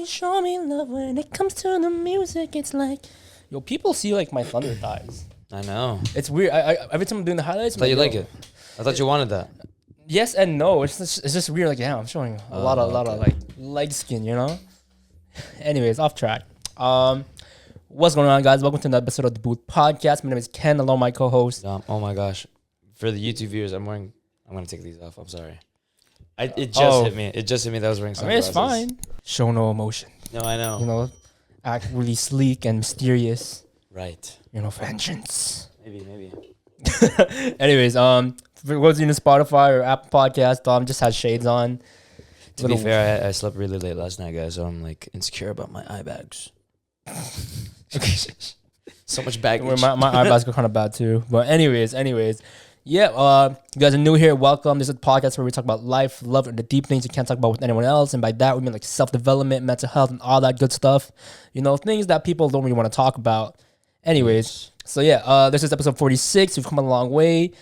show me love when it comes to the music. It's like, yo, people see like my thunder thighs. I know. It's weird. I every time I'm doing the highlights, I thought you like it. I thought you wanted that. Yes and no. It's just weird. Like, yeah, I'm showing a lot of like leg skin, you know. Anyways, off track. What's going on, guys? Welcome to another episode of the Booth Podcast. My name is Ken. Hello, my co-host. Oh my gosh, for the YouTube viewers, I'm gonna take these off. I'm sorry. It just hit me. It just hit me that I was wearing sunglasses. I mean, it's fine. Show no emotion. No, I know. You know, act really sleek and mysterious. Right. You know, vengeance. Maybe. Anyways, if it was in Spotify or Apple Podcast, just had shades on. To be fair, I slept really late last night, guys, so I'm like insecure about my eye bags. So much baggage. My eye bags go kind of bad too. But anyways. Yeah, you guys are new here. Welcome. This is a podcast where we talk about life, love, and the deep things you can't talk about with anyone else. And by that, we mean like self-development, mental health, and all that good stuff. You know, things that people don't really want to talk about. Anyways, so yeah, this is episode 46. We've come a long way.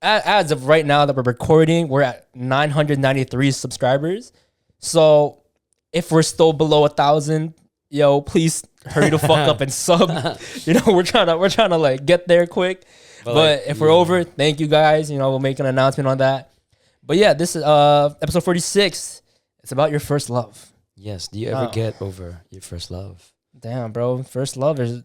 As of right now that we're recording, we're at 993 subscribers. So if we're still below 1,000, yo, please hurry the fuck up and sub. You know, we're trying to like get there quick. But like, if we're over, thank you guys. You know, we'll make an announcement on that. But yeah, this is episode 46. It's about your first love. Yes. Do you ever get over your first love? Damn, bro. First love's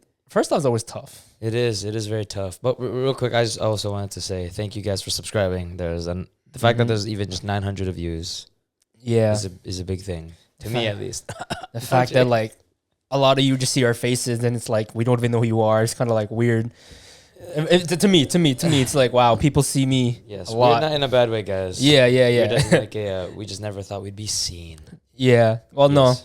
always tough. It is very tough. But real quick, I just also wanted to say thank you guys for subscribing. The fact that there's even just 900 of views. Yeah, is a big thing to me, at least. The fact that like a lot of you just see our faces and it's like we don't even know who you are. It's kind of like weird. To me, it's like, wow, people see me. Yes, a lot. We're not in a bad way, guys. Yeah. We just never thought we'd be seen. Yeah. Well, yes. No,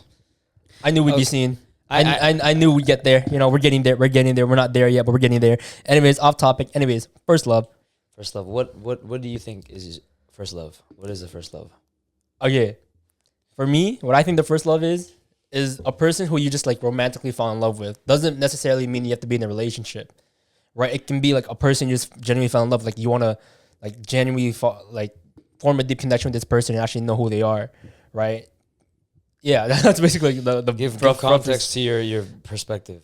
I knew we'd be seen. I knew we'd get there. You know, we're getting there. We're not there yet, but we're getting there. Anyways, off topic. Anyways, first love. First love. What do you think is first love? What is the first love? Okay, for me, what I think the first love is a person who you just like romantically fall in love with. Doesn't necessarily mean you have to be in a relationship, right? It can be like a person you just genuinely fell in love. Like you want to like genuinely form a deep connection with this person and actually know who they are, right? Yeah, that's basically the give context to your perspective.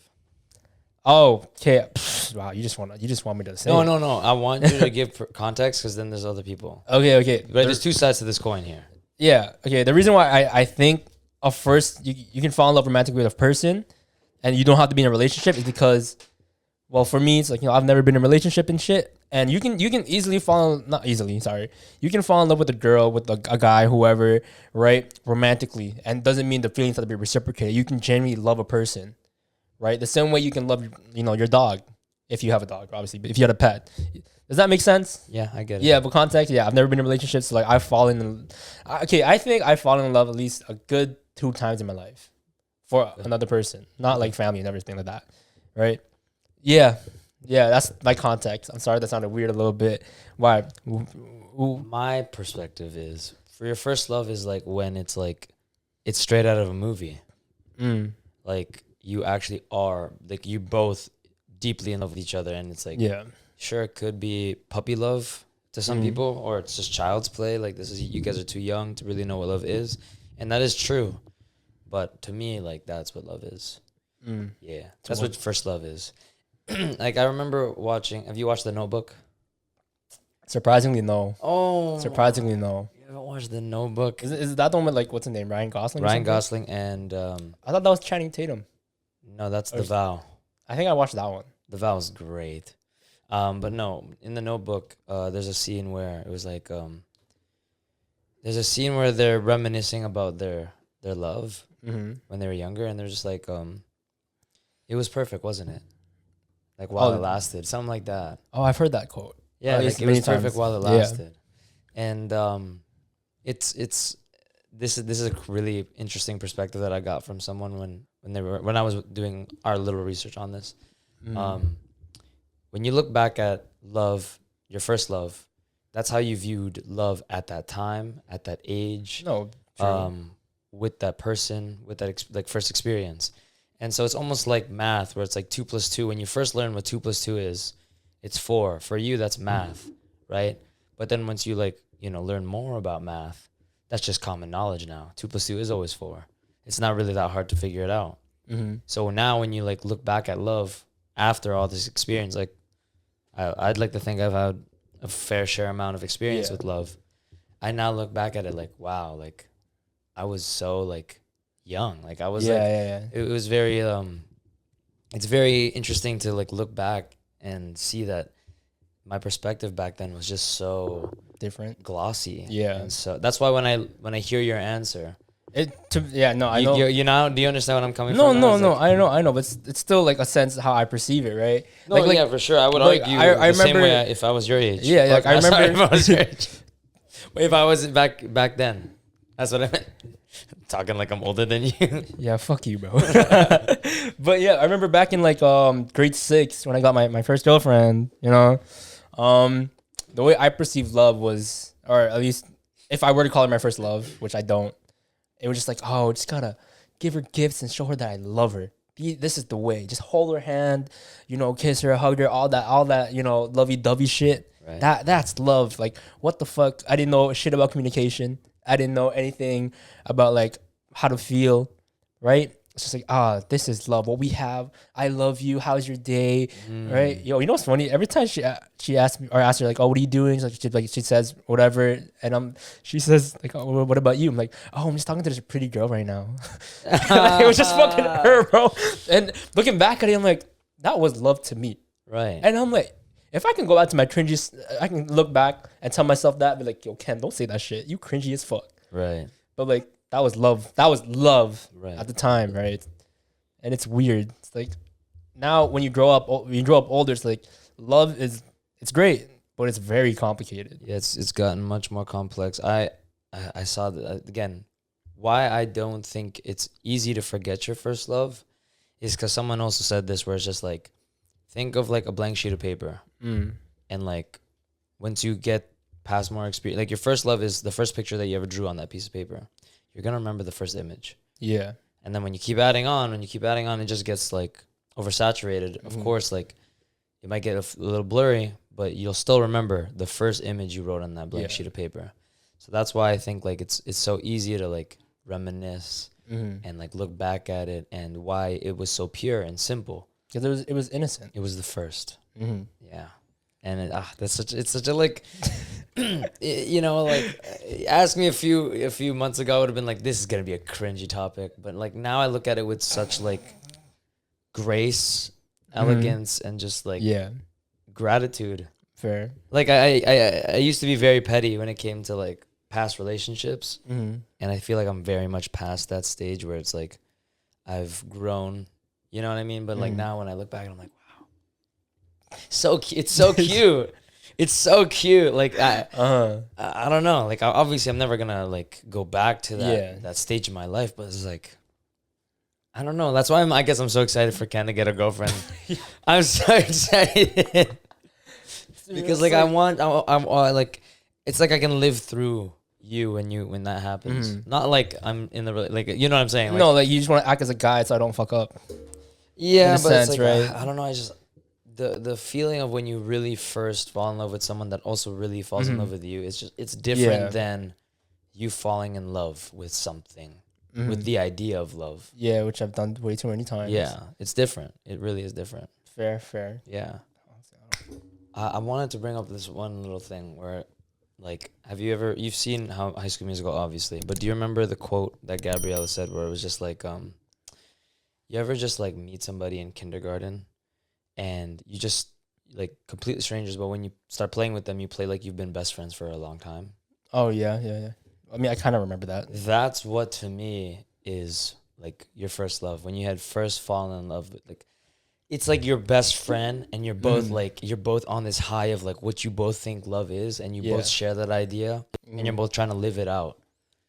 Oh, okay. Wow, you just want me to say. No. I want you to give context because then there's other people. Okay. But there's two sides to this coin here. Yeah. Okay. The reason why I think first you can fall in love romantically with a person, and you don't have to be in a relationship is because, well, for me it's like, you know, I've never been in a relationship and shit, and you can easily you can fall in love with a girl, with a guy, whoever, right, romantically, and doesn't mean the feelings have to be reciprocated. You can genuinely love a person, right? The same way you can love, you know, your dog, if you have a dog, obviously, but if you had a pet. Does that make sense? Yeah, I get it. Yeah, but context, yeah, I've never been in relationships, so like I think I've fallen in love at least a good 2 times in my life for another person, not like family and everything like that, right? Yeah, that's my context. I'm sorry that sounded weird a little bit. Why? My perspective is, for your first love is like when it's straight out of a movie. Like you actually are, like you both deeply in love with each other, and it's like, yeah. Sure, it could be puppy love to some people, or it's just child's play. Like you guys are too young to really know what love is, and that is true. But to me, like that's what love is. Yeah, that's what first love is. Like I remember watching. Have you watched The Notebook? Surprisingly, no. Oh, surprisingly, no. You haven't watched The Notebook? Is that the one with like what's his name? Ryan Gosling. Ryan Gosling and I thought that was Channing Tatum. No, that's The Vow. I think I watched that one. The Vow is great. But no, in The Notebook, there's a scene where it was like, there's a scene where they're reminiscing about their love when they were younger, and they're just like, it was perfect, wasn't it? Like while it lasted, something like that. Oh, I've heard that quote. Yeah, like it was perfect while it lasted, and this is a really interesting perspective that I got from someone when I was doing our little research on this. When you look back at love, your first love, that's how you viewed love at that time, at that age. No, with that person, with that first experience. And so it's almost like math, where it's like 2 + 2. When you first learn what 2 + 2 is, it's 4. For you, that's math, right? But then once you learn more about math, that's just common knowledge now. 2 + 2 is always 4. it's not really that hard to figure it out. So now when you like look back at love after all this experience, like I'd like to think I've had a fair share amount of experience with love. I now look back at it like, wow, like I was so like young. Like I was it was very it's very interesting to like look back and see that my perspective back then was just so different, glossy. Yeah. And so that's why when I hear your answer, I know. You know, do you understand what I'm coming no, from? No, no, I know, but it's still like a sense of how I perceive it, right? No, like, yeah, for sure. I would argue I remember, same way if I was your age. Yeah, like I remember if I was your age. If I was back then. That's what I meant. Talking like I'm older than you. Yeah, fuck you, bro. But yeah, I remember back in like grade 6 when I got my first girlfriend, you know. The way I perceived love was, or at least if I were to call her my first love, which I don't, it was just like, oh, just gotta give her gifts and show her that I love her. This is the way. Just hold her hand, you know, kiss her, hug her, all that, you know, lovey-dovey shit. Right. That's love. Like, what the fuck? I didn't know shit about communication. I didn't know anything about like how to feel, right? It's just like, this is love. What we have. I love you. How's your day? Right? Yo, you know what's funny? Every time she asked me or asked her like, oh, what are you doing? She says whatever, and she says like, oh, what about you? I'm like, oh, I'm just talking to this pretty girl right now. Like, it was just fucking her, bro. And looking back at it, I'm like, that was love to me, right? And I'm like, if I can go back to my cringy, I can look back and tell myself that, be like, yo, Ken, don't say that shit. You cringy as fuck, right? But like. That was love. That was love at the time, right? And it's weird. It's like now when you grow up older, it's like love it's great, but it's very complicated. Yeah, it's gotten much more complex. I saw that again. Why I don't think it's easy to forget your first love is because someone also said this, where it's just like, think of like a blank sheet of paper, and like once you get past more experience, like your first love is the first picture that you ever drew on that piece of paper. You're going to remember the first image. Yeah. And then when you keep adding on, it just gets like oversaturated. Of course, like it might get a little blurry, but you'll still remember the first image you wrote on that blank sheet of paper. So that's why I think like it's so easy to like reminisce and like look back at it, and why it was so pure and simple. Because it was innocent. It was the first. Yeah. And it's such a like, you know, like ask me a few months ago, I would have been like, this is going to be a cringy topic. But like now I look at it with such like grace, elegance, and just like gratitude. Fair. Like I used to be very petty when it came to like past relationships. And I feel like I'm very much past that stage where it's like I've grown, you know what I mean? But like now when I look back, I'm like, so it's so cute. It's so cute. Like I don't know. Like obviously I'm never gonna like go back to that stage of my life, but it's like I don't know. That's why I guess I'm so excited for Ken to get a girlfriend. I'm so excited because like I'm like it's like I can live through you when that happens. Not like I'm in the like you know what I'm saying. Like, no, like you just want to act as a guy so I don't fuck up. Yeah, but it's like, right? I don't know. I just. The feeling of when you really first fall in love with someone that also really falls in love with you, it's different than you falling in love with something, with the idea of love. Yeah, which I've done way too many times. Yeah, it's different. It really is different. Fair. Yeah. I wanted to bring up this one little thing where, like, you've seen how High School Musical, obviously, but do you remember the quote that Gabriella said where it was just like, you ever just like meet somebody in kindergarten and you just like completely strangers, but when you start playing with them, you play like you've been best friends for a long time? Oh yeah. I mean, I kind of remember that. That's what to me is like your first love. When you had first fallen in love with, like, it's like your best friend, and you're both like you're both on this high of like what you both think love is, and you both share that idea, and you're both trying to live it out.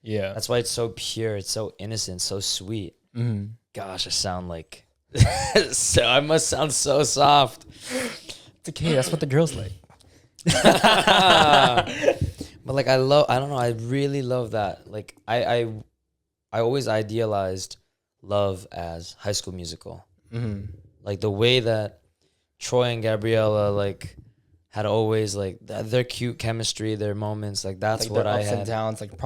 Yeah, that's why it's so pure, it's so innocent, so sweet. Gosh, I sound like. So I must sound so soft. It's okay. That's what the girls like. But like I don't know. I really love that. Like I always idealized love as High School Musical. Like the way that Troy and Gabriella like had always like their cute chemistry, their moments. Like that's like what I had. Ups and downs, like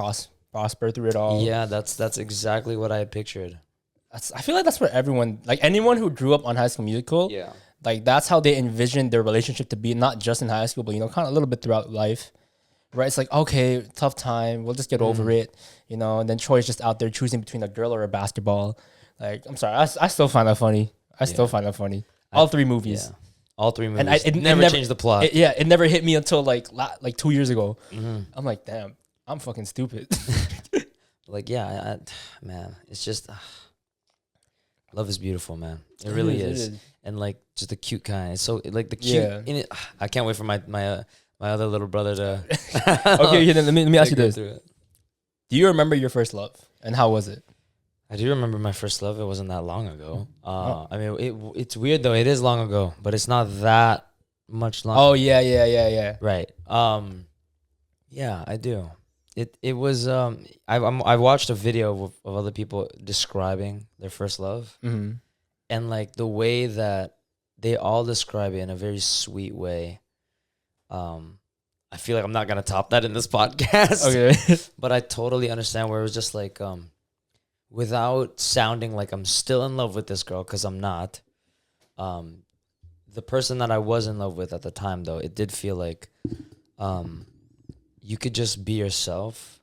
prosper through it all. Yeah, that's exactly what I pictured. I feel like that's what everyone, like anyone who grew up on High School Musical, Yeah. like that's how they envisioned their relationship to be, not just in high school, but kind of a little bit throughout life, right? It's like, okay, tough time, we'll just get over it, and then Troy's just out there choosing between a girl or a basketball. Like, I'm sorry, I still find that funny. Still find that funny. All three movies. Yeah. All three movies. And it never changed the plot. It never hit me until like 2 years ago. I'm like, damn, I'm fucking stupid. Like, yeah, man, it's just love is beautiful, man. It really is. And like just the cute kind. It's so like the cute in it. I can't wait for my other little brother to. Okay, then let me ask you this: do you remember your first love, and how was it? I do remember my first love. It wasn't that long ago. I mean, it's weird though. It is long ago, but it's not that much longer. Oh yeah. Right. Yeah, I do. It was I watched a video of other people describing their first love, and like the way that they all describe it in a very sweet way. I feel like I'm not gonna top that in this podcast. Okay. But I totally understand where it was just like without sounding like I'm still in love with this girl, because I'm not. The person that I was in love with at the time, though, it did feel like you could just be yourself.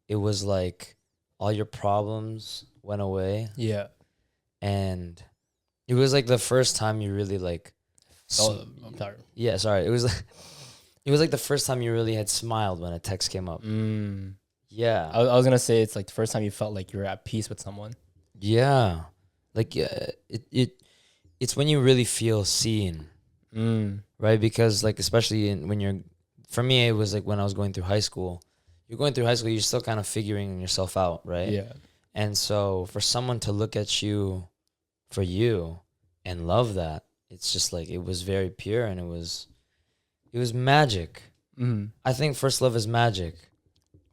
It was like all your problems went away. Yeah. And it was like the first time you really like. I'm sorry. Yeah, sorry. It was like the first time you really had smiled when a text came up. Yeah. I was gonna say it's like the first time you felt like you were at peace with someone. Yeah. Like it's when you really feel seen. Right? Because like especially when you're, for me it was like when I was going through high school. You're going through high school, you're still kind of figuring yourself out, right? Yeah. And so for someone to look at you for you and love that, it's just like it was very pure, and it was magic. I think first love is magic,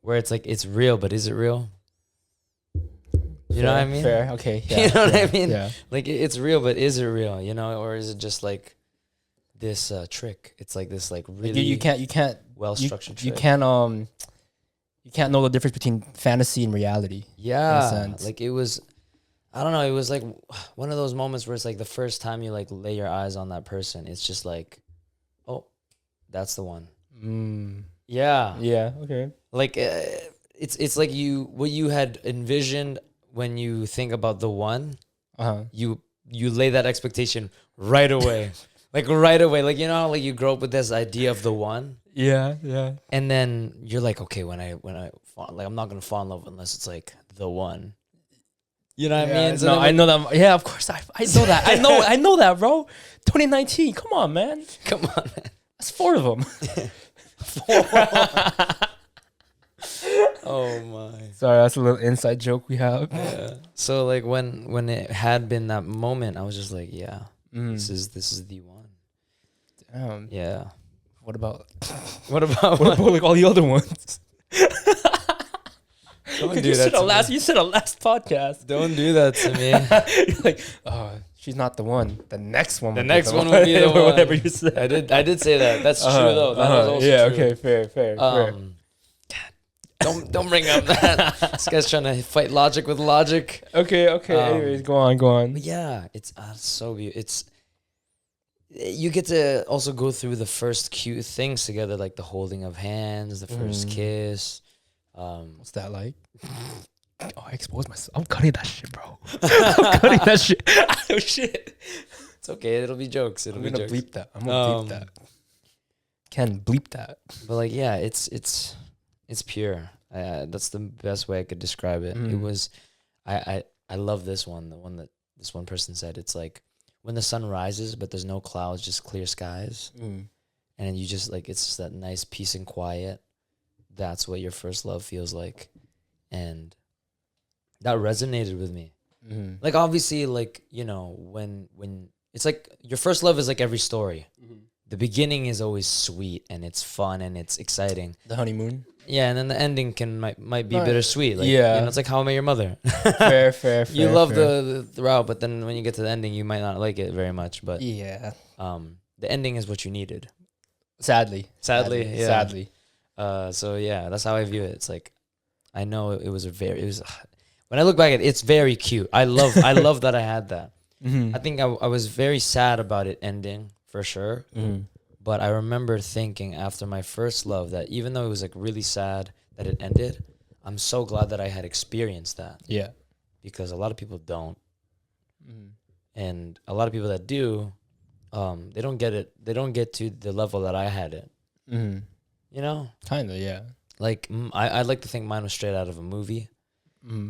where it's like it's real, but is it real? You know what I mean? Fair. Okay. Yeah, you know what I mean? Yeah. Like it's real, but is it real? Or is it just like this trick? It's like this like really you can't well structured trick. You can't know the difference between fantasy and reality. Yeah, like it was, I don't know. It was like one of those moments where it's like the first time you like lay your eyes on that person, it's just like, oh, that's the one. Yeah. Yeah. Okay. Like it's like what you had envisioned when you think about the one. You lay that expectation right away. Like right away. Like how like you grow up with this idea of the one. Yeah. And then you're like, okay, when I fall, like I'm not gonna fall in love unless it's like the one. You know what I mean? So no, I know that. Yeah, of course. I know that. I know that, bro. 2019. Come on, man. That's 4 of them. Oh my. Sorry, that's a little inside joke we have. Yeah. So like when it had been that moment, I was just like, yeah, this is the one. Damn. Yeah. What about like all the other ones? Don't do that to me. You said a last podcast. Don't do that to me. You're like, oh, she's not the one. The next one. The next one will be the one. Whatever you said. I did say that. That's true though. That was also true. Okay, fair. Don't bring up that. This guy's trying to fight logic with logic. Okay. Anyways, go on. But yeah, it's so beautiful. You get to also go through the first cute things together, like the holding of hands, the first kiss. What's that like? Oh, I exposed myself. I'm cutting that shit, bro. I'm cutting that shit. Oh shit. It's okay. It'll be jokes. I'm gonna bleep that. I'm gonna bleep that. Ken, bleep that. But like, yeah, it's pure. That's the best way I could describe it. It was, I love this one. The one that this one person said. It's like when the sun rises, but there's no clouds, just clear skies, and you just like it's just that nice peace and quiet. That's what your first love feels like, and that resonated with me. Like obviously, like when it's like your first love is like every story. The beginning is always sweet and it's fun and it's exciting. The honeymoon. Yeah, and then the ending might be bittersweet. Like, it's like How I Met Your Mother. Fair. You love the route, but then when you get to the ending, you might not like it very much. But yeah, the ending is what you needed. Sadly. So yeah, that's how I view it. It's like I know it was when I look back at it, it's very cute. I love that I had that. I think I was very sad about it ending for sure. But I remember thinking after my first love that even though it was like really sad that it ended, I'm so glad that I had experienced that. Yeah. Because a lot of people don't. And a lot of people that do, they don't get it. They don't get to the level that I had it. You know? Kind of, yeah. Like, I'd like to think mine was straight out of a movie.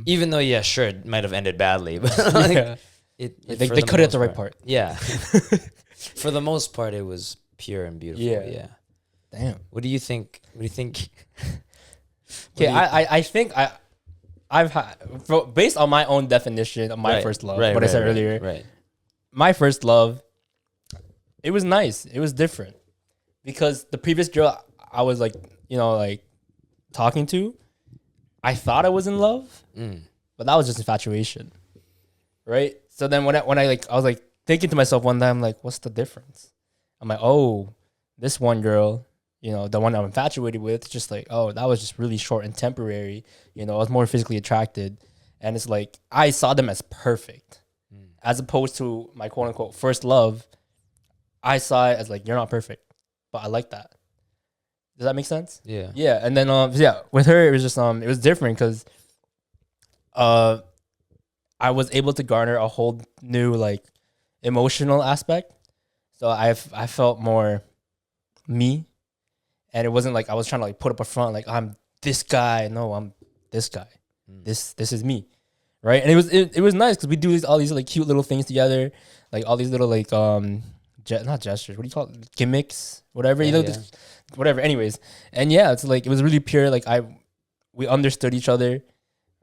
Even though, yeah, sure, it might have ended badly. But like, they cut it at the right part. Yeah. For the most part, it was pure and beautiful. Yeah. Damn. What do you think? What do you think? Okay, I think I've had, based on my own definition of my first love, what I said earlier. Right. My first love, it was nice. It was different because the previous girl I was like, like talking to, I thought I was in love, but that was just infatuation, right? So then when I was like thinking to myself one time, like, what's the difference? I'm like, oh, this one girl, the one I'm infatuated with, just like, oh, that was just really short and temporary. I was more physically attracted, and it's like I saw them as perfect, as opposed to my quote unquote first love. I saw it as like, you're not perfect, but I like that. Does that make sense? Yeah. Yeah. And then with her, it was just it was different because I was able to garner a whole new like emotional aspect. So I felt more me, and it wasn't like I was trying to like put up a front like I'm this guy. No, I'm this guy. This is me, right? And it was nice because we do all these like cute little things together, like all these little like not gestures. What do you call it? Gimmicks, whatever. Whatever. Anyways, and yeah, it's like it was really pure. Like we understood each other,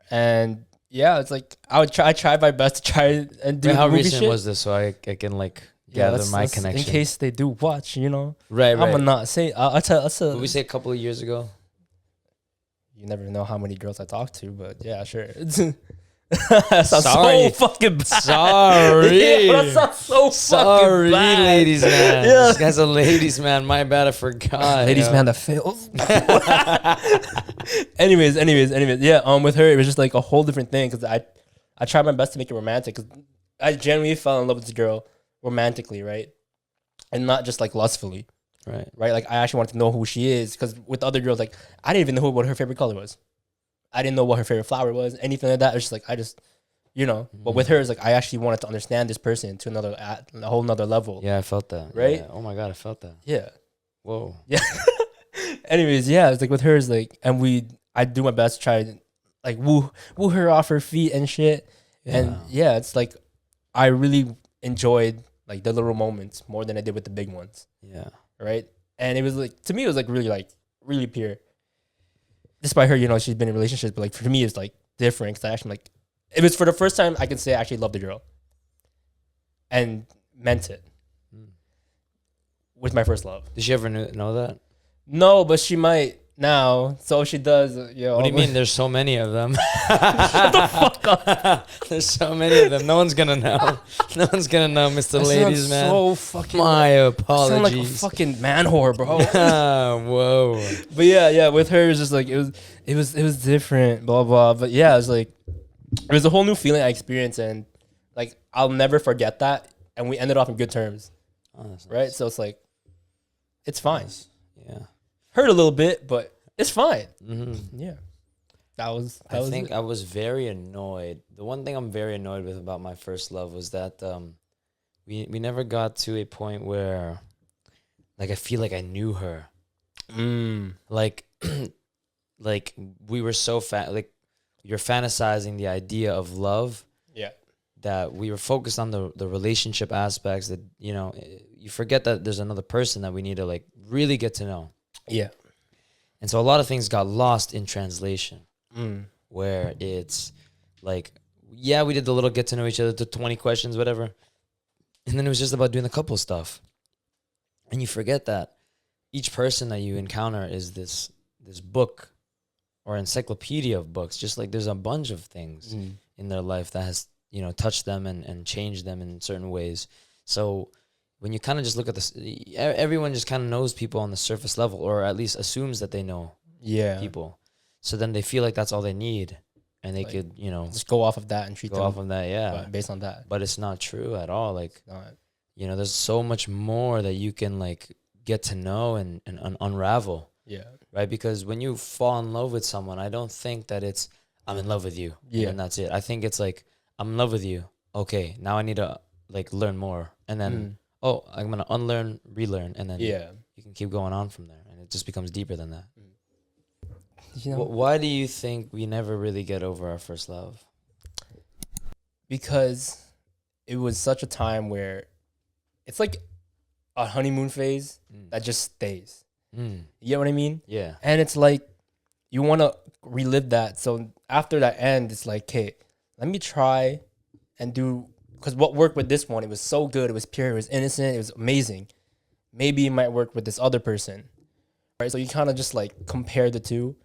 and yeah, it's like I tried my best to try and do. Wait, how movie recent shit. was this? So I can like gather my connection. In case they do watch, Right. I'm gonna not say. I'll tell. Did we say a couple of years ago? You never know how many girls I talk to, but yeah, sure. That sounds Sorry. so fucking bad. Sorry. Yeah, that sounds so Sorry, fucking bad. ladies man. Yeah. This guy's a ladies man. My bad, I forgot. Ladies man that fails. anyways, yeah. With her, it was just like a whole different thing because I tried my best to make it romantic because I genuinely fell in love with this girl romantically, right, and not just like lustfully, Right. Like I actually wanted to know who she is because with other girls, like I didn't even know what her favorite color was. I didn't know what her favorite flower was, anything like that. It was just like But with her, it's like I actually wanted to understand this person to a whole nother level. Yeah, I felt that. Right? Yeah. Oh my god, I felt that. Yeah. Whoa. Yeah. Anyways, yeah, it's like with her, it's like, and I do my best to try to like woo her off her feet and shit. Yeah. And yeah, it's like I really enjoyed like the little moments more than I did with the big ones. Yeah. Right. And it was like, to me, it was like really pure. Despite her, she's been in relationships, but like for me, it's like different because I actually like, it was for the first time I can say I actually loved the girl and meant it with my first love. Did she ever know that? No, but she might now. So if she does, What do you mean? There's so many of them. Shut the fuck up. There's so many of them. No one's gonna know. No one's gonna know, Mr. That Ladies Man. So fucking. My apologies. I sound like a fucking man whore, bro. Whoa. But yeah. With her, it's just like it was different. Blah blah. But yeah, it was like it was a whole new feeling I experienced, and like I'll never forget that. And we ended off in good terms, right? So it's like it's fine. Nice. Yeah. Hurt a little bit, but it's fine. Mm-hmm. Yeah. I was very annoyed. The one thing I'm very annoyed with about my first love was that we never got to a point where like I feel like I knew her. Like like we were so like you're fantasizing the idea of love. Yeah. That we were focused on the relationship aspects that, you forget that there's another person that we need to like really get to know. Yeah. And so a lot of things got lost in translation where it's like, yeah, we did the little get to know each other, the 20 questions, whatever. And then it was just about doing the couple stuff. And you forget that each person that you encounter is this book or encyclopedia of books. Just like there's a bunch of things in their life that has, touched them and changed them in certain ways. So when you kind of just look at this, everyone just kind of knows people on the surface level, or at least assumes that they know people. So then they feel like that's all they need, and they could, just go off of that and treat go them off of that. Yeah. based on that. But it's not true at all. Like, Not- there's so much more that you can like get to know and unravel. Yeah. Right. Because when you fall in love with someone, I don't think that it's, I'm in love with you. Yeah. And that's it. I think it's like, I'm in love with you. Okay. Now I need to like learn more. And then, I'm going to unlearn, relearn. And then you can keep going on from there. And it just becomes deeper than that. Why do you think we never really get over our first love? Because it was such a time where it's like a honeymoon phase that just stays. You get what I mean? Yeah. And it's like you want to relive that. So after that end, it's like, okay, let me try and do, because what worked with this one, it was so good. It was pure. It was innocent. It was amazing. Maybe it might work with this other person. Right? So you kind of just like compare the two,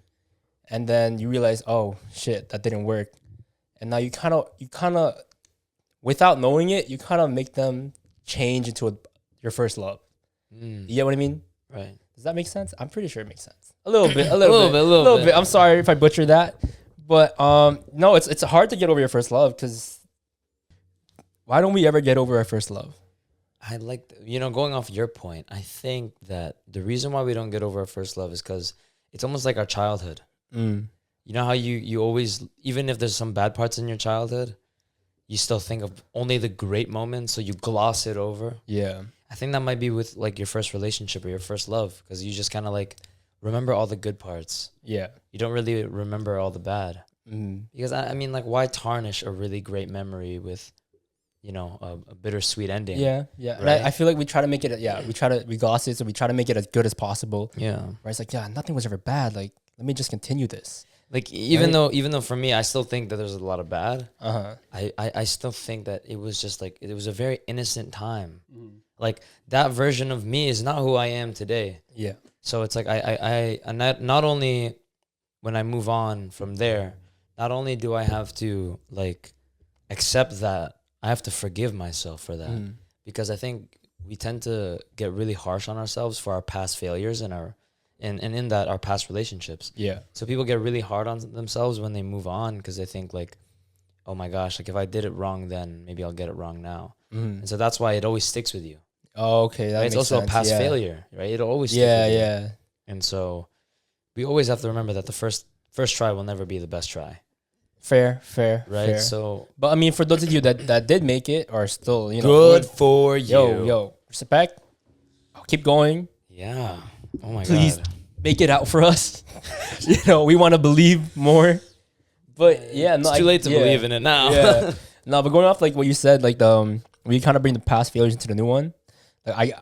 and then you realize, oh shit, that didn't work. And now you kind of, without knowing it, you kind of make them change into your first love. You get what I mean? Right. Does that make sense? I'm pretty sure it makes sense. A little bit. A little bit. I'm sorry if I butchered that. But no, it's hard to get over your first love, because why don't we ever get over our first love? I like, going off your point, I think that the reason why we don't get over our first love is because it's almost like our childhood. You know how you always, even if there's some bad parts in your childhood, you still think of only the great moments, so you gloss it over. Yeah. I think that might be with like your first relationship or your first love, because you just kind of like remember all the good parts. Yeah. You don't really remember all the bad. Because I mean, like, why tarnish a really great memory with, a bittersweet ending? Yeah. Right? And I feel like we try to make it, we gloss it, so we try to make it as good as possible. Yeah. Where it's like, nothing was ever bad. Like, let me just continue this. Like, even though for me, I still think that there's a lot of bad. I still think that it was just like, it was a very innocent time. Like, that version of me is not who I am today. Yeah. So it's like, I not only when I move on from there, not only do I have to like accept that, I have to forgive myself for that. Because I think we tend to get really harsh on ourselves for our past failures and in that our past relationships. Yeah. So people get really hard on themselves when they move on, because they think like, oh my gosh, like if I did it wrong then, maybe I'll get it wrong now. And so that's why it always sticks with you. Oh, okay. That Right? makes It's also sense. a past failure, right? It'll always stick with you. Yeah. And so we always have to remember that the first try will never be the best try. Fair. Right? Fair. So, but I mean, for those of you that did make it, are still, good for you. Yo, respect. Keep going. Yeah. Oh my Please God. make it out for us. We want to believe more. But yeah, no, It's too late to believe in it now. Yeah. No, but going off like what you said, like we kind of bring the past failures into the new one. Like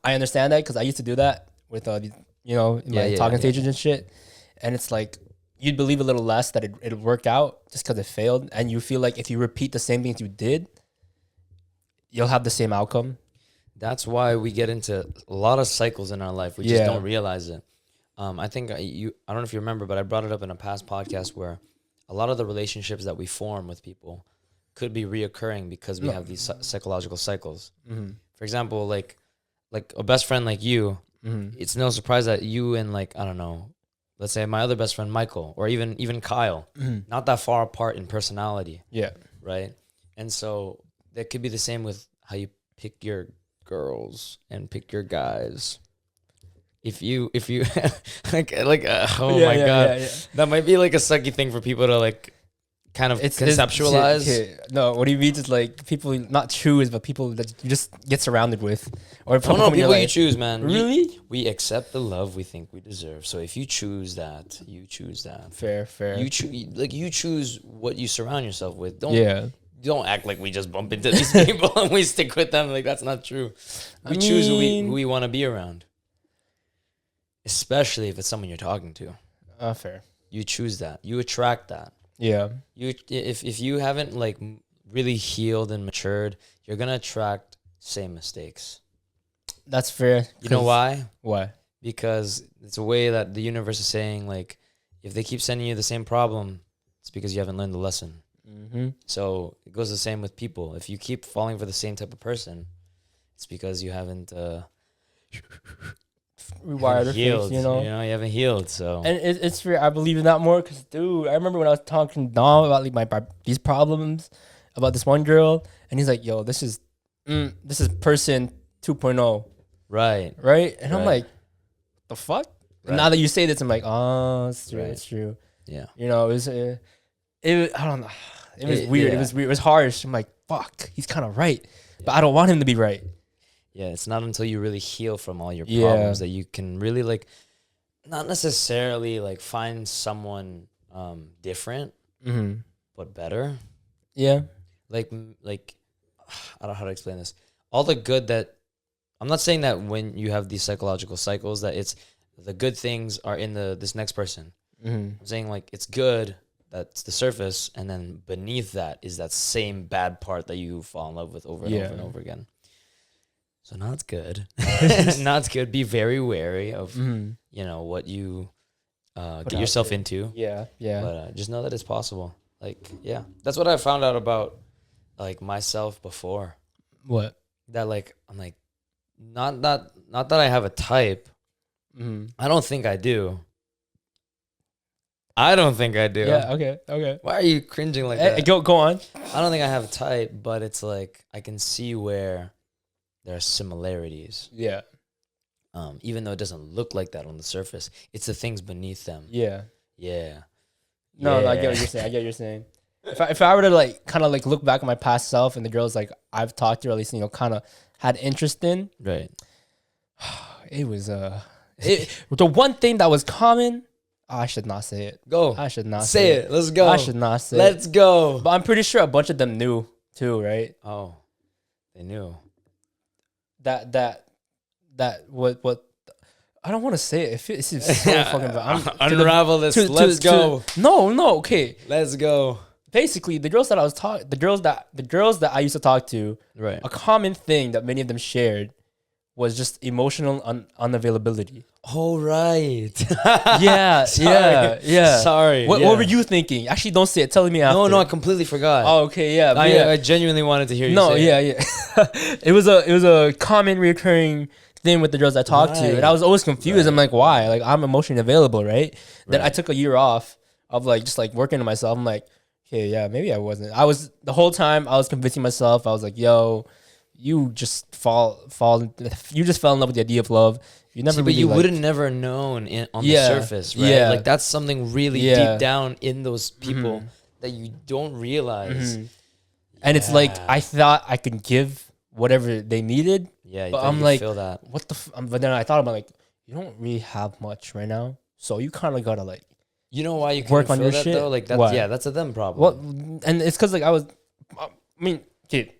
I understand that, because I used to do that with in my talking stages and shit. And it's like you'd believe a little less that it'd work out just because it failed, and you feel like if you repeat the same things you did, you'll have the same outcome. That's why we get into a lot of cycles in our life. We just don't realize it. I think I don't know if you remember, but I brought it up in a past podcast where a lot of the relationships that we form with people could be reoccurring because we have these psychological cycles. For example, like a best friend like you, it's no surprise that you and like, I don't know, let's say my other best friend, Michael, or even Kyle, not that far apart in personality. Yeah. Right. And so that could be the same with how you pick your girls and pick your guys. If you oh my God, that might be like a sucky thing for people to like kind of conceptualize. No, what he means is like people not choose, but people that you just get surrounded with, or people you choose, man. Really, we accept the love we think we deserve. So if you choose that, you choose that. Fair. You choose what you surround yourself with. Don't act like we just bump into these people and we stick with them. Like, that's not true. We choose who we want to be around. Especially if it's someone you're talking to. Fair. You choose that. You attract that. Yeah. If you haven't like really healed and matured, you're gonna attract same mistakes. That's fair. You know why? Why? Because it's a way that the universe is saying, like, if they keep sending you the same problem, it's because you haven't learned the lesson. So it goes the same with people. If you keep falling for the same type of person, it's because you haven't rewire their healed, face, you know. you haven't healed, so. And it's fair. I believe in that more because, dude, I remember when I was talking to Dom about like these problems about this one girl, and he's like, "Yo, this is person 2.0, Right. right?" And I'm Right. like, "The fuck?" And now that you say this, I'm like, "Oh, it's true. Right. It's true." Yeah. You know, it was I don't know. It was weird. yeah. It was weird. It was harsh. I'm like, "Fuck, he's kind of right," but I don't want him to be right. Yeah, it's not until you really heal from all your Yeah. problems that you can really like, not necessarily like find someone different, Mm-hmm. but better. Yeah. Like I don't know how to explain this. All the good that, I'm not saying that when you have these psychological cycles that it's the good things are in this next person. Mm-hmm. I'm saying like it's good, that's the surface, and then beneath that is that same bad part that you fall in love with over and over and over again. So not good. Not good. Be very wary of what you get yourself into. Yeah. Yeah. But just know that it's possible. Like, yeah, that's what I found out about like myself before. What? That like I'm like not that I have a type. Mm-hmm. I don't think I do. I don't think I do. Yeah. Okay. Okay. Why are you cringing like that? Go on. I don't think I have a type, but it's like I can see where there are similarities. Yeah. Even though it doesn't look like that on the surface, it's the things beneath them. Yeah. Yeah. No, I get what you're saying. I get what you're saying. If I were to like kind of like look back at my past self and the girls like I've talked to, or at least kind of had interest in, right? It was the one thing that was common. Oh, I should not say it. Go. I should not say it. Let's go. I should not say Let's go. But I'm pretty sure a bunch of them knew too, right? Oh, they knew. That what I don't want to say it. It's so fucking bad. Unravel this. Let's go. No, okay. Let's go. Basically, the girls that I used to talk to, right? A common thing that many of them shared was just emotional unavailability. Oh, right. Yeah, yeah. Sorry. What were you thinking? Actually, don't say it. Tell me after. No, I completely forgot. Oh, okay, yeah. I genuinely wanted to hear you say it. It was a common recurring thing with the girls I talked to, and I was always confused. Right. I'm like, why? Like, I'm emotionally available, right? Then I took a year off of like just like working on myself. I'm like, okay, yeah, maybe I wasn't. I was the whole time I was convincing myself. I was like, yo, you just you just fell in love with the idea of love. You never. But you would have never known on the surface, right? Yeah. Like that's something really deep down in those people that you don't realize. And it's like I thought I could give whatever they needed. Yeah, but I'm like, feel that. What the? But then I thought about like, you don't really have much right now, so you kind of gotta like. You know why you work on feel your that, shit? Though? Like that's that's a them problem. Well, and it's because like I mean, dude,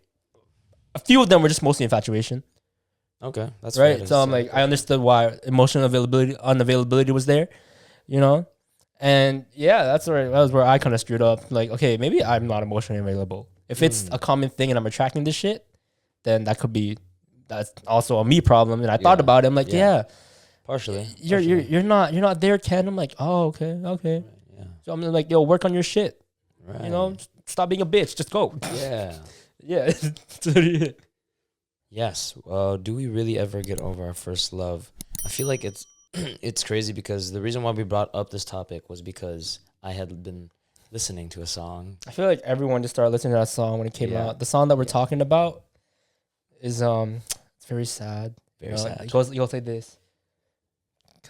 a few of them were just mostly infatuation. Okay, that's right. So I'm like, I understood why emotional unavailability was there, and yeah, that was where I kind of screwed up. Like, okay, maybe I'm not emotionally available. If it's a common thing and I'm attracting this shit, then that's also a me problem. And I thought about it. I'm like, partially. You're not there, Ken. I'm like, oh, okay. Right, yeah. So I'm like, yo, work on your shit. Right. Stop being a bitch. Just go. Yeah. Yeah. Yes. Do we really ever get over our first love? I feel like it's crazy because the reason why we brought up this topic was because I had been listening to a song. I feel like everyone just started listening to that song when it came out. The song that we're talking about is it's very sad. Very sad. It goes like this.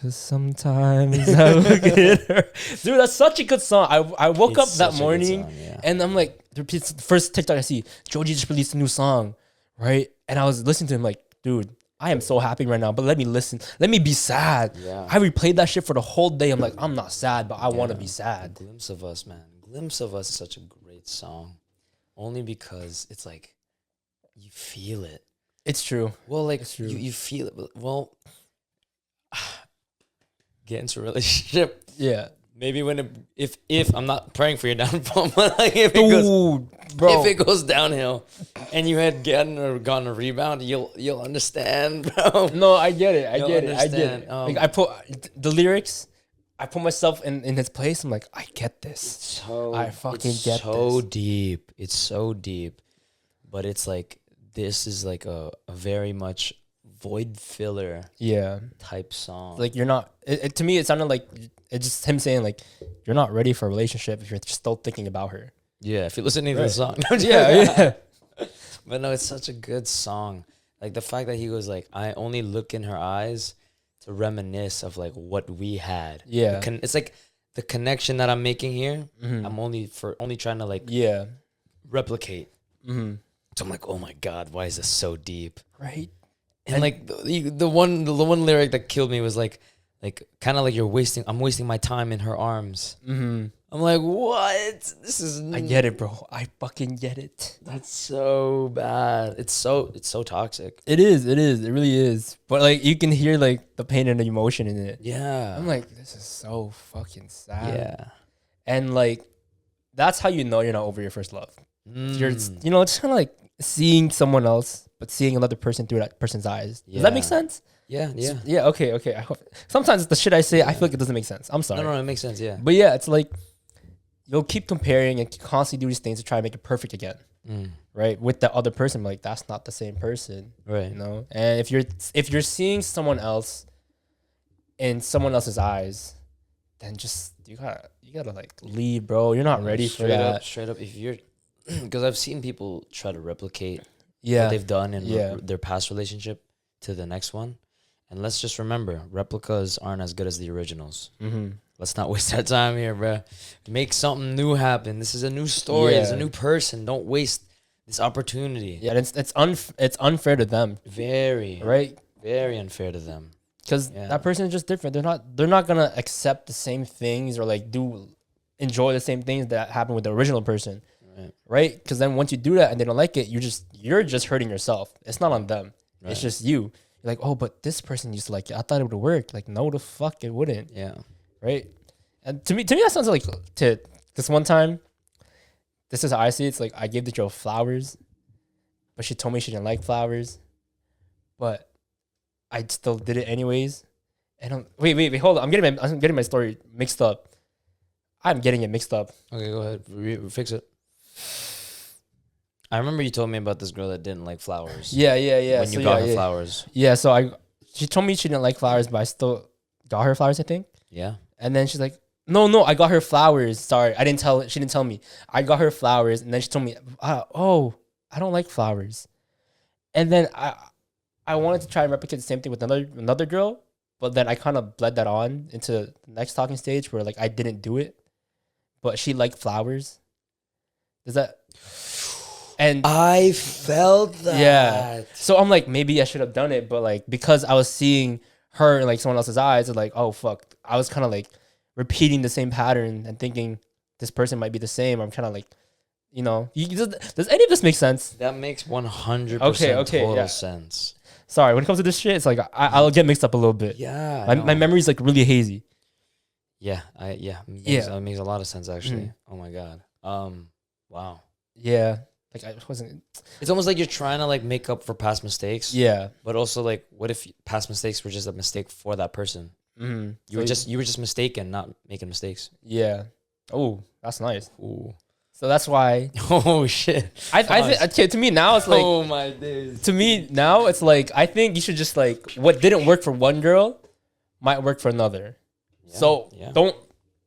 Cause sometimes I look at her. Dude, that's such a good song. I woke up that morning and I'm like, the first TikTok I see, Joji just released a new song, right? And I was listening to him like, dude, I am so happy right now, but let me listen. Let me be sad. Yeah. I replayed that shit for the whole day. I'm like, I'm not sad, but I want to be sad. A Glimpse of Us, man. Glimpse of Us is such a great song. Only because it's like, you feel it. It's true. Well, like, you feel it. Well, get into a relationship. Yeah. Maybe when if I'm not praying for your downfall, but like if it goes downhill and you had gotten a rebound, you'll understand, bro. No, I get it. I get it. Like I put the lyrics, I put myself in his place. I'm like, I get this. I fucking get this. So deep. It's so deep. But it's like this is like a very much void filler type song. Like you're not. To me, it sounded like it's just him saying like you're not ready for a relationship if you're still thinking about her. Yeah, if you're listening to the song. Yeah. But no, it's such a good song. Like the fact that he goes like, I only look in her eyes to reminisce of like what we had. Yeah. It's like the connection that I'm making here. I'm only trying to like replicate. So I'm like, oh my God, why is this so deep? Right. And like the one lyric that killed me was like kind of like I'm wasting my time in her arms. I'm like, what? This is. I get it, bro. I fucking get it. That's so bad. It's so toxic. It is. It really is. But like you can hear like the pain and the emotion in it. Yeah. I'm like, this is so fucking sad. Yeah. And like, that's how you know you're not over your first love. You're, it's kind of like seeing someone else, but seeing another person through that person's eyes. Does that make sense? Yeah. Yeah. Okay. I hope. Sometimes the shit I say, I feel like it doesn't make sense. I'm sorry. No, it makes sense. Yeah. But yeah, it's like you'll keep comparing and constantly do these things to try to make it perfect again, right? With the other person, like that's not the same person, right? You know. And if you're seeing someone else in someone else's eyes, then just you gotta like leave, bro. You're not ready for that. Straight up, if you're, because I've seen people try to replicate what they've done in their past relationship to the next one, and let's just remember, replicas aren't as good as the originals. Let's not waste our time here, bro. Make something new happen. This is a new story. It's a new person. Don't waste this opportunity. Yeah, it's unfair to them. Very right. Very unfair to them. Because that person is just different. They're not gonna accept the same things or like enjoy the same things that happened with the original person. Right? Because then once you do that and they don't like it, you're just hurting yourself. It's not on them. Right. It's just you. You're like, oh, but this person used to like it. I thought it would work. Like, no, the fuck, it wouldn't. Yeah. Right. And to me, that sounds like to this one time. This is how I see it. It's like I gave the girl flowers, but she told me she didn't like flowers, but I still did it anyways. And wait, hold on. I'm getting my story mixed up. I'm getting it mixed up. Okay, go ahead. Fix it. I remember you told me about this girl that didn't like flowers. Yeah. When you got her flowers. Yeah, so she told me she didn't like flowers, but I still got her flowers, I think. Yeah. And then she's like, no, I got her flowers. Sorry, she didn't tell me. I got her flowers, and then she told me, I don't like flowers. And then I wanted to try and replicate the same thing with another girl, but then I kind of bled that on into the next talking stage where like I didn't do it, but she liked flowers. Does that? And I felt that. Yeah. So I'm like, maybe I should have done it, but like because I was seeing her in like someone else's eyes, it's like, oh fuck. I was kind of like repeating the same pattern and thinking this person might be the same. I'm kind of like, does any of this make sense? That makes 100% total sense. Sorry, when it comes to this shit, it's like I'll get mixed up a little bit. Yeah. My memory's like really hazy. Yeah. It makes a lot of sense actually. Oh my God. Wow. Yeah. Like I wasn't. It's almost like you're trying to like make up for past mistakes. Yeah. But also like, what if past mistakes were just a mistake for that person? You were just mistaken, not making mistakes. Yeah. Oh, that's nice. Ooh. So that's why. Oh shit. I think to me now it's like. Oh my days. To me now it's like I think you should just like what didn't work for one girl might work for another. Yeah. So don't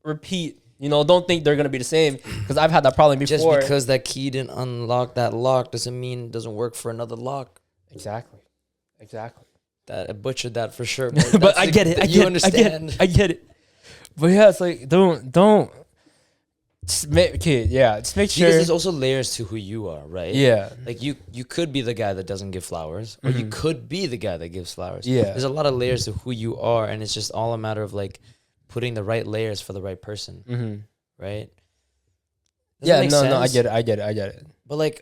repeat. Don't think they're gonna be the same because I've had that problem before. Just because that key didn't unlock that lock doesn't mean it doesn't work for another lock. Exactly. That I butchered that for sure. But I get it. I get it. But yeah, it's like don't. Just make sure. Because there's also layers to who you are, right? Yeah. Like you could be the guy that doesn't give flowers, or you could be the guy that gives flowers. Yeah. There's a lot of layers to who you are, and it's just all a matter of like putting the right layers for the right person, right? Does no, I get it. But like,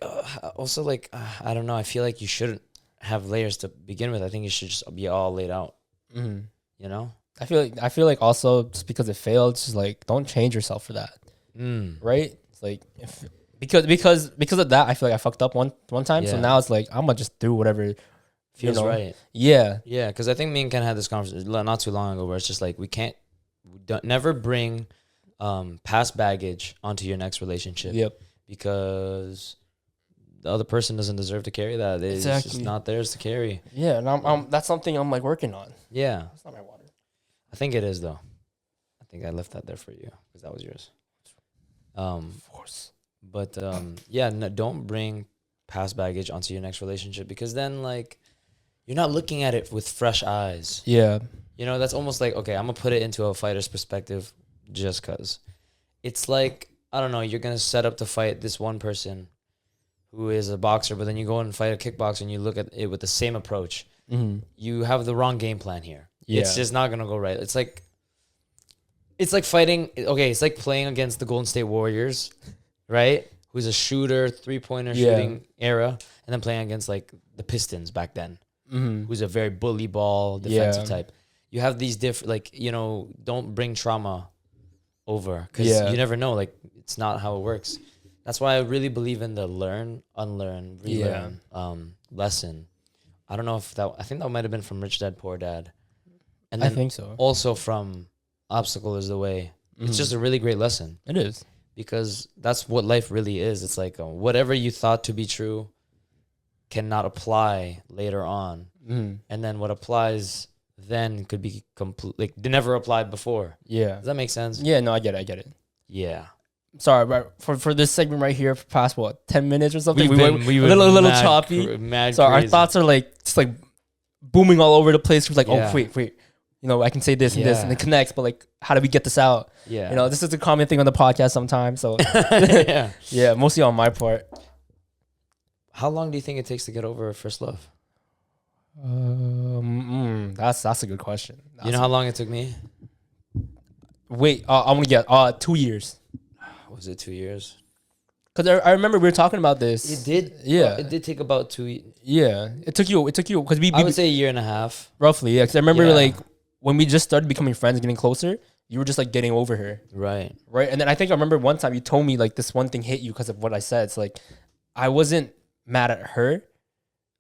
also like, I don't know. I feel like you shouldn't have layers to begin with. I think you should just be all laid out. I feel like also just because it failed, it's just like don't change yourself for that. Right? It's like because of that, I feel like I fucked up one time. Yeah. So now it's like I'm gonna just do whatever feels right. Yeah. Yeah. Because I think me and Ken had this conversation not too long ago where it's just like we never bring past baggage onto your next relationship. Yep. Because the other person doesn't deserve to carry that. It's just not theirs to carry. Yeah, and I'm that's something I'm like working on. Yeah. It's not my water. I think it is though. I think I left that there for you because that was yours. Of course. But yeah, no, don't bring past baggage onto your next relationship because then like you're not looking at it with fresh eyes. Yeah. You know, that's almost like, okay, I'm gonna put it into a fighter's perspective just cause. It's like, I don't know, you're gonna set up to fight this one person who is a boxer, but then you go and fight a kickboxer and you look at it with the same approach. Mm-hmm. You have the wrong game plan here. Yeah. It's just not gonna go right. It's like fighting. Okay, it's like playing against the Golden State Warriors, right? Who's a shooter, 3-pointer shooting era, and then playing against like the Pistons back then, who's a very bully ball defensive type. You have these different, like, you know, don't bring trauma over because you never know. Like, it's not how it works. That's why I really believe in the learn, unlearn, relearn lesson. I don't know if I think that might have been from Rich Dad Poor Dad, and then I think so. Also from Obstacle is the Way. It's just a really great lesson. It is. Because that's what life really is. It's like whatever you thought to be true cannot apply later on. And then what applies then could be complete, like they never applied before. Yeah. Does that make sense? Yeah, no, I get it. Yeah. Sorry, but for this segment right here, for past 10 minutes or something, we went a little choppy. So our thoughts are like just like booming all over the place. We're like, oh wait, you know, I can say this and this, and it connects. But like, how do we get this out? Yeah, you know, this is a common thing on the podcast sometimes. So yeah, mostly on my part. How long do you think it takes to get over first love? That's a good question. You know how long it took me? Wait, I'm gonna get 2 years. Was it 2 years? Because I remember we were talking about this. It did. Yeah. It did take about 2 Yeah. It took you because we I would say a year and a half. Roughly, yeah. Because I remember like when we just started becoming friends, getting closer, you were just like getting over her. Right. And then I remember one time you told me like this one thing hit you because of what I said. It's like I wasn't mad at her.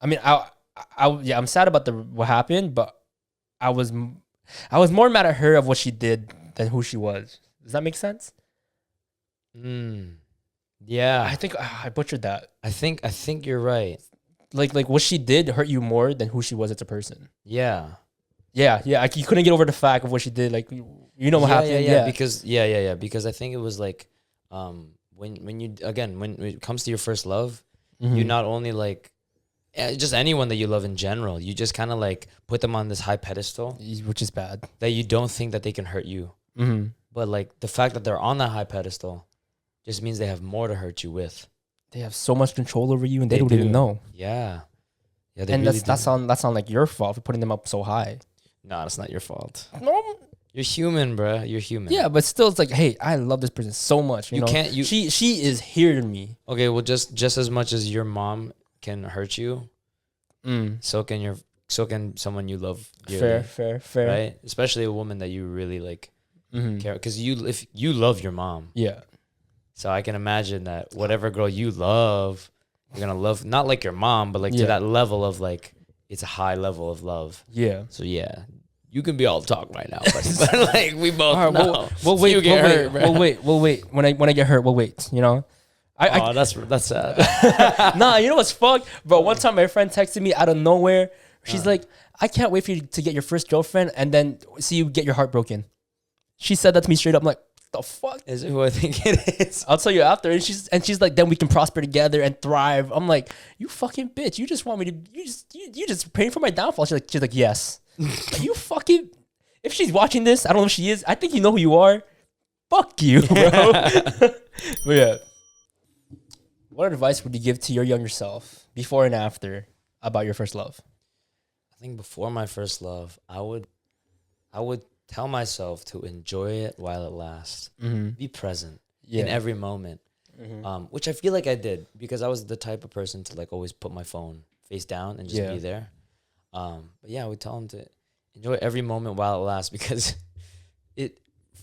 I mean, I'm sad about what happened, but I was more mad at her of what she did than who she was. Does that make sense? Yeah. I think I butchered that. I think you're right. Like what she did hurt you more than who she was as a person. Yeah. Yeah. You couldn't get over the fact of what she did. Like, you know what happened. Yeah. Because I think it was like, when it comes to your first love, you not only like, just anyone that you love in general, you just kind of like put them on this high pedestal, which is bad. That you don't think that they can hurt you. But like the fact that they're on that high pedestal just means they have more to hurt you with. They have so much control over you, and they don't even know. Yeah. And really that's on like your fault for putting them up so high. No, that's not your fault. No, you're human, bro. You're human. Yeah, but still, it's like, hey, I love this person so much. You know? Can't. She is here to me. Okay, well, just as much as your mom can hurt you, so can someone you love. Dearly, fair. Right, especially a woman that you really like care, because if you love your mom. Yeah. So I can imagine that whatever girl you love, you're gonna love, not like your mom, but like to that level of like, it's a high level of love. Yeah. So yeah, you can be all talk right now, but like we both know. We'll wait. When I get hurt, we'll wait. You know. That's sad. Nah, you know what's fucked, bro? One time my friend texted me out of nowhere. She's like, "I can't wait for you to get your first girlfriend and then see you get your heart broken." She said that to me straight up. I'm like, the fuck? Is it who I think it is? I'll tell you after. And she's like, then we can prosper together and thrive. I'm like, you fucking bitch. You just want me to, you just praying for my downfall. She's like, yes. You fucking, if she's watching this, I don't know if she is. I think you know who you are. Fuck you, bro. But yeah. What advice would you give to your younger self before and after about your first love? I think before my first love, I would tell myself to enjoy it while it lasts. Be present in every moment, which I feel like I did because I was the type of person to like always put my phone face down and just be there. But yeah, I would tell him to enjoy every moment while it lasts because it,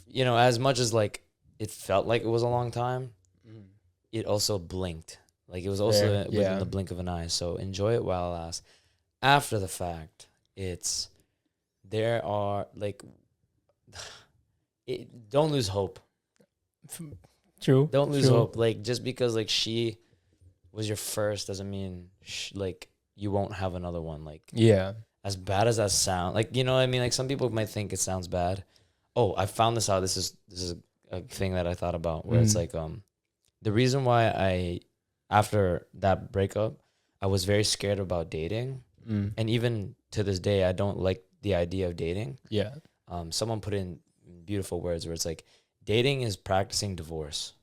you know, as much as like it felt like it was a long time, it also blinked. Like it was also within the blink of an eye. So enjoy it while it lasts. After the fact, there are like, don't lose hope. True. Don't lose hope. Like just because like she was your first doesn't mean like you won't have another one. Like, Yeah. as bad as that sound, like, you know what I mean? Like, some people might think it sounds bad. Oh, I found this out. This is a thing that I thought about where it's like, the reason why after that breakup, I was very scared about dating. And even to this day, I don't like the idea of dating. Yeah. Someone put in beautiful words where it's like, dating is practicing divorce.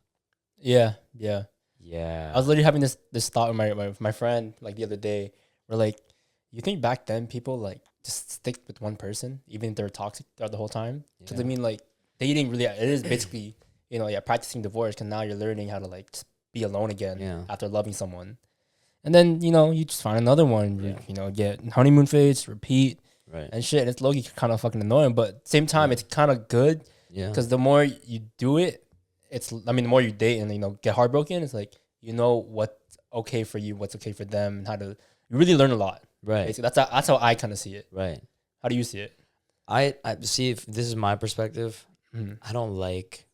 Yeah. Yeah. Yeah. I was literally having this thought with my friend like the other day. Where like, you think back then people like just stick with one person even if they're toxic throughout the whole time? Because I mean, like, dating really, it is basically, you know, practicing divorce. Because now you're learning how to like just be alone again after loving someone. And then, you know, you just find another one, you know, get honeymoon phase, repeat, and shit. And it's low-key kind of fucking annoying, but at the same time, it's kind of good. Yeah. Because the more you do it, the more you date and, you know, get heartbroken, it's like, you know what's okay for you, what's okay for them, and how to, you really learn a lot. Right. Basically, that's how I kind of see it. Right. How do you see it? I see, if this is my perspective, I don't like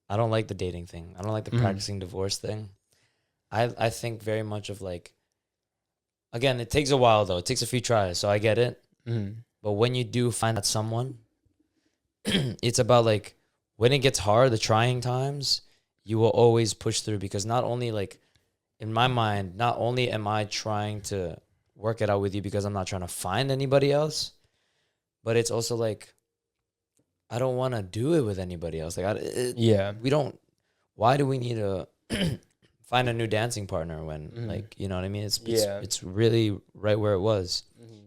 the dating thing. I don't like the practicing divorce thing. I think very much of like, again, it takes a while though. It takes a few tries, so I get it. But when you do find that someone, it's about like, when it gets hard, the trying times, you will always push through, because not only, like, in my mind, not only am I trying to work it out with you because I'm not trying to find anybody else, but it's also like, I don't want to do it with anybody else. Like, we don't. Why do we need to find a new dancing partner when, like, you know what I mean? It's really right where it was.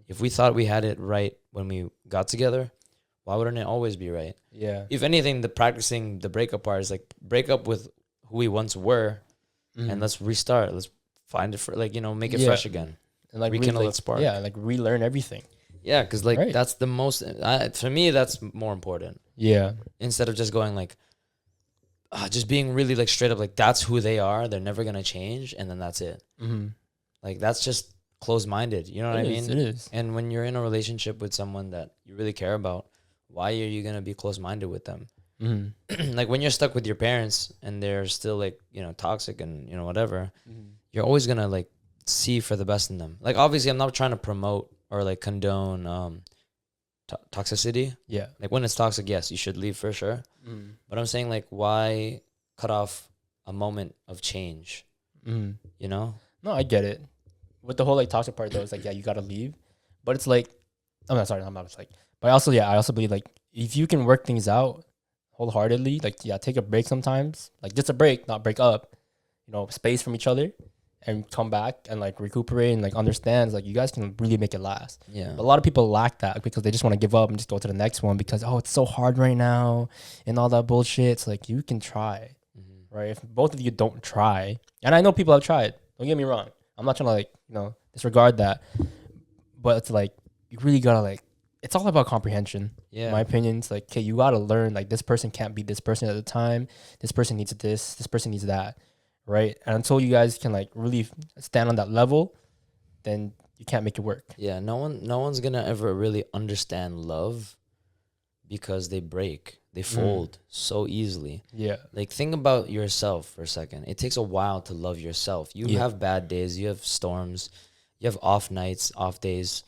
If we thought we had it right when we got together, why wouldn't it always be right? Yeah. If anything, the practicing the breakup part is like, break up with who we once were, and let's restart. Let's find it for, like, you know, make it fresh again, and like rekindle that spark. Yeah, like relearn everything. Yeah, because like that's the most, for me, that's more important. Yeah. Instead of just going like, just being really like straight up like, that's who they are. They're never gonna change, and then that's it. Like, that's just closed-minded. You know what I mean? It is. And when you're in a relationship with someone that you really care about, why are you gonna be closed-minded with them? Like, when you're stuck with your parents and they're still like, you know, toxic and, you know, whatever, you're always gonna like see for the best in them. Like, obviously, I'm not trying to promote or like condone toxicity. Yeah. Like, when it's toxic, yes, you should leave for sure. But I'm saying, like, why cut off a moment of change? You know? No, I get it. With the whole like toxic part though, it's like, yeah, you gotta leave. But it's like, I'm not like, but I also believe like, if you can work things out wholeheartedly, like, yeah, take a break sometimes, like just a break, not break up, you know, space from each other, and come back and like recuperate and like understands, like, you guys can really make it last. Yeah. But a lot of people lack that because they just want to give up and just go to the next one because, oh, it's so hard right now and all that bullshit. It's like, you can try, right? If both of you don't try, and I know people have tried, don't get me wrong, I'm not trying to like, you know, disregard that, but it's like, you really gotta like, it's all about comprehension. Yeah. In my opinion, it's like, okay, you gotta learn, like, this person can't be this person at the time. This person needs this person needs that, right? And until you guys can like really stand on that level, then you can't make it work. Yeah, no one's gonna ever really understand love because they break. They fold so easily. Yeah. Like, think about yourself for a second. It takes a while to love yourself. You have bad days, you have storms, you have off nights, off days,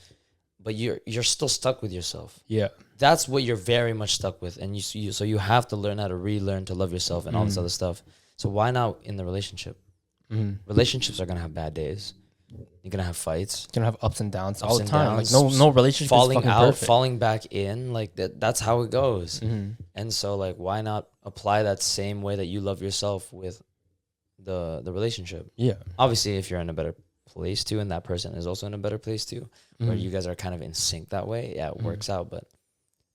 but you're still stuck with yourself. Yeah. That's what you're very much stuck with. And so you have to learn how to relearn to love yourself and all this other stuff. So why not in the relationship? Relationships are going to have bad days. You're going to have fights. You're going to have ups and downs all the time. Like, no relationship falling is fucking out, perfect. falling back in, like that's how it goes. And so, like, why not apply that same way that you love yourself with the relationship? Yeah. Obviously, if you're in a better place too, and that person is also in a better place too, where you guys are kind of in sync that way, yeah, it works out. But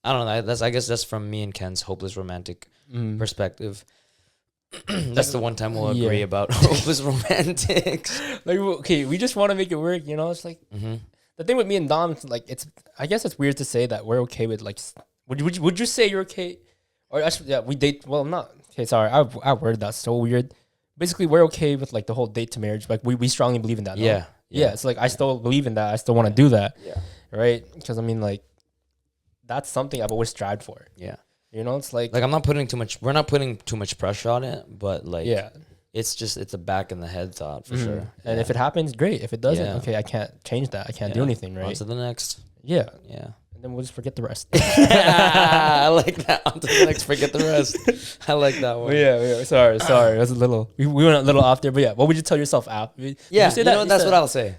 I don't know. I guess that's from me and Ken's hopeless romantic perspective. That's the one time we'll agree about hopeless romantics. Like, okay, we just want to make it work, you know? It's like, the thing with me and Dom, like, I guess it's weird to say that we're okay with, like, would you say you're okay? Or actually, yeah, we date, well, not, okay, sorry, I worded that so weird. Basically, we're okay with, like, the whole date to marriage. Like, we strongly believe in that. No? Yeah, it's like, I still believe in that. I still want to do that. Yeah. Right? Because, I mean, like, that's something I've always strived for. Yeah. You know, it's like we're not putting too much pressure on it, but like, it's a back in the head thought for sure. And if it happens, great. If it doesn't, Yeah. okay, I can't change that. I can't do anything, right? On to the next. Yeah. Yeah. And then we'll just forget the rest. I like that. On to the next. Forget the rest. I like that one. Yeah. Sorry. It was a little. We went a little off there, but yeah. What would you tell yourself after? Yeah. You know, that's what I'll say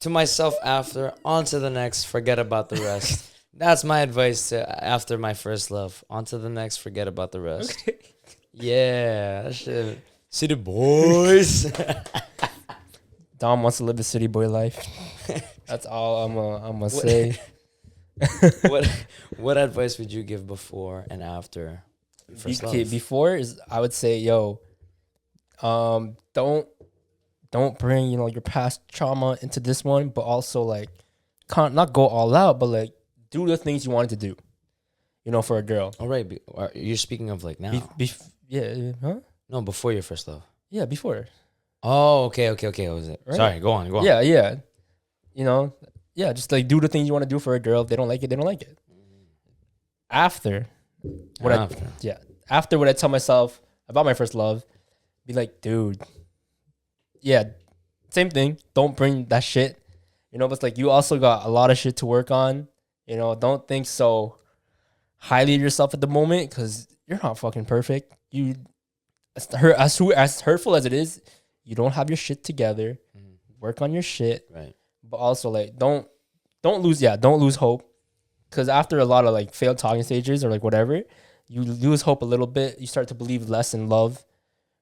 to myself after. On to the next. Forget about the rest. That's my advice to after my first love. On to the next. Forget about the rest. Okay. Yeah. That shit. City boys. Dom wants to live the city boy life. That's all I'm gonna say. What advice would you give before and after first love? Before is I would say, don't bring your past trauma into this one, but also like not go all out, but like do the things you wanted to do, for a girl. All right, you're speaking of like now. Yeah, huh? No, before your first love. Yeah, before. Oh, okay. What was it? Right? Sorry, go on. Yeah. Just like do the things you want to do for a girl. If they don't like it, they don't like it. After what I tell myself about my first love, be like, dude, yeah, same thing. Don't bring that shit. But it's like you also got a lot of shit to work on. Don't think so highly of yourself at the moment because you're not fucking perfect. You, as hurtful as it is, you don't have your shit together. Work on your shit, right? But also like don't lose hope. Because after a lot of like failed talking stages or like whatever, you lose hope a little bit. You start to believe less in love,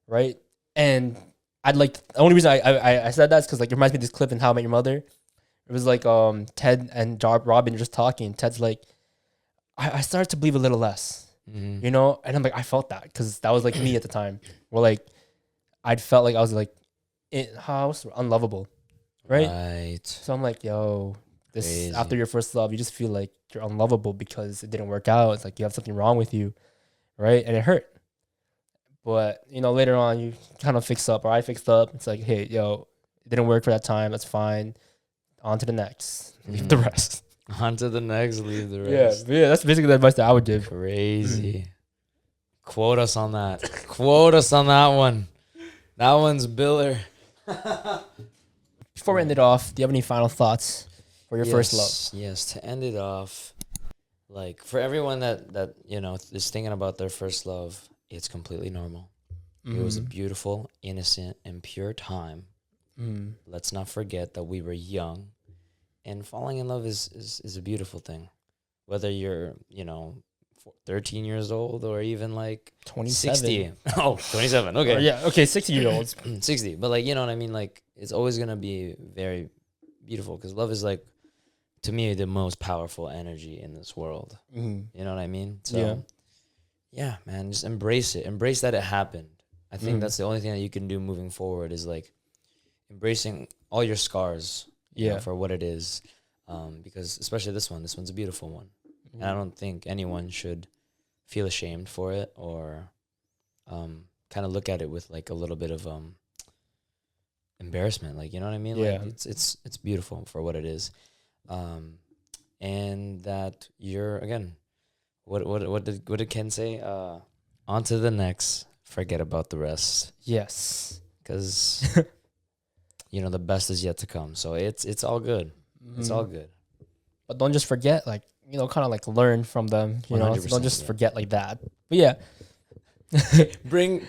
right? And the only reason I said that is because like it reminds me of this clip in How I Met Your Mother. It was like Ted and Robin just talking. Ted's like, I started to believe a little less, and I'm like, I felt that because that was like me at the time. Where like I'd felt like I was like unlovable, right? So I'm like, yo, this crazy. After your first love, you just feel like you're unlovable because it didn't work out. It's like you have something wrong with you, right? And it hurt. But later on, you kind of fix up, or I fixed up. It's like, hey, yo, it didn't work for that time. That's fine. On to the next. Leave the rest. On to the next. Leave the rest. Yeah. That's basically the advice that I would give. Crazy. Quote us on that. Quote us on that one. That one's biller. Before we end it off, do you have any final thoughts for your first love? Yes, to end it off, like for everyone that is thinking about their first love, it's completely normal. It was a beautiful, innocent, and pure time. Let's not forget that we were young, and falling in love is a beautiful thing. Whether you're 13 years old or even like 27. 60. Oh, 27. Okay. Okay, 60-year-olds. 60. But like, you know what I mean? Like, it's always going to be very beautiful because love is like, to me, the most powerful energy in this world. You know what I mean? So, yeah, man, just embrace it. Embrace that it happened. I think that's the only thing that you can do moving forward is like embracing all your scars for what it is. Because especially this one's a beautiful one. And I don't think anyone should feel ashamed for it or kind of look at it with like a little bit of embarrassment. Like, you know what I mean? Yeah. Like it's beautiful for what it is. And that you're, again, what did Ken say? On to the next. Forget about the rest. Yes. Because the best is yet to come. So it's all good. It's all good. But don't just forget, like, kind of like learn from them. So don't just forget like that. But yeah.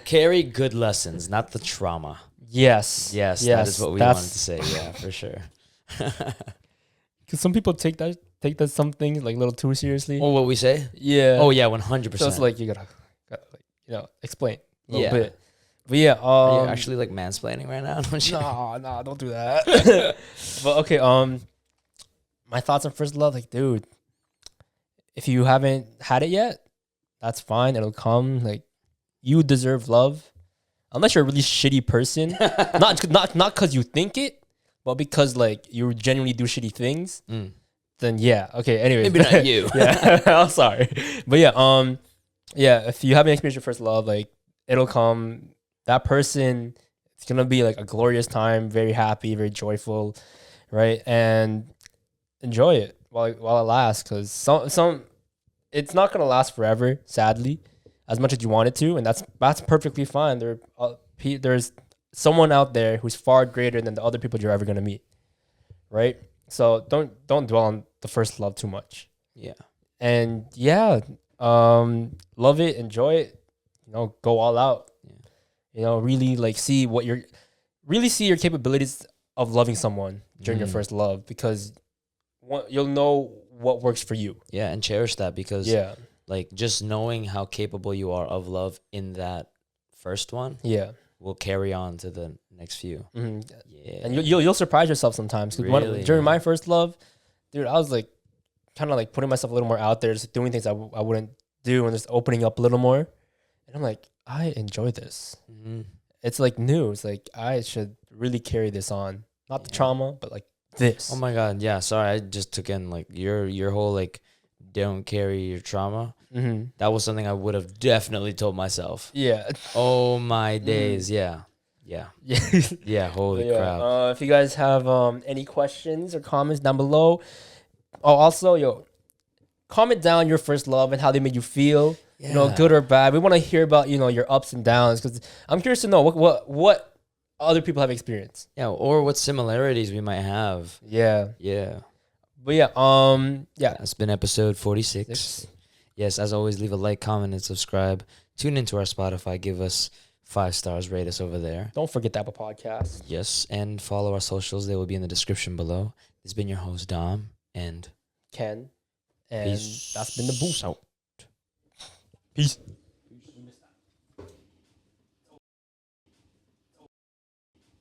Carry good lessons, not the trauma. Yes. That is what we wanted to say. Yeah, for sure. Because some people take that some things like a little too seriously. Oh, what we say? Yeah. Oh yeah, 100%. So it's like you gotta explain a little bit. But yeah, are you actually like mansplaining right now? No, don't do that. But okay, my thoughts on first love, like, dude, if you haven't had it yet, that's fine. It'll come. Like, you deserve love, unless you're a really shitty person. not because you think it, but because like you genuinely do shitty things. Then yeah, okay. Anyway, maybe not you. Yeah, I'm sorry, but yeah. If you haven't experienced your first love, like, it'll come. That person, it's gonna be like a glorious time. Very happy, very joyful, right? And enjoy it while it lasts, because some it's not gonna last forever, sadly, as much as you want it to, and that's perfectly fine. There are there's someone out there who's far greater than the other people you're ever gonna meet, right? So don't dwell on the first love too much. Yeah. And yeah, love it, enjoy it, go all out. Really like see your capabilities of loving someone during your first love, because you'll know what works for you. Yeah, and cherish that, because like just knowing how capable you are of love in that first one will carry on to the next few. Yeah. And you'll surprise yourself sometimes. Really, during my first love, dude, I was like kind of like putting myself a little more out there, just doing things I wouldn't do, and just opening up a little more. And I'm like, I enjoy this. It's like new. It's like I should really carry this on. Not the trauma, but like this. Oh my God. Yeah. Sorry. I just took in like your whole like don't carry your trauma. That was something I would have definitely told myself. Yeah. Oh my days. Yeah. Holy crap. If you guys have any questions or comments down below. Oh, also, comment down your first love and how they made you feel. Good or bad. We want to hear about your ups and downs, because I'm curious to know what other people have experienced. Yeah, or what similarities we might have. Yeah. But It's been episode 46. Yes, as always, leave a like, comment, and subscribe. Tune into our Spotify. Give us 5 stars. Rate us over there. Don't forget the Apple Podcast. Yes, and follow our socials. They will be in the description below. This has been your host, Dom, and Ken. And peace. that's been the boost. Out. Peace.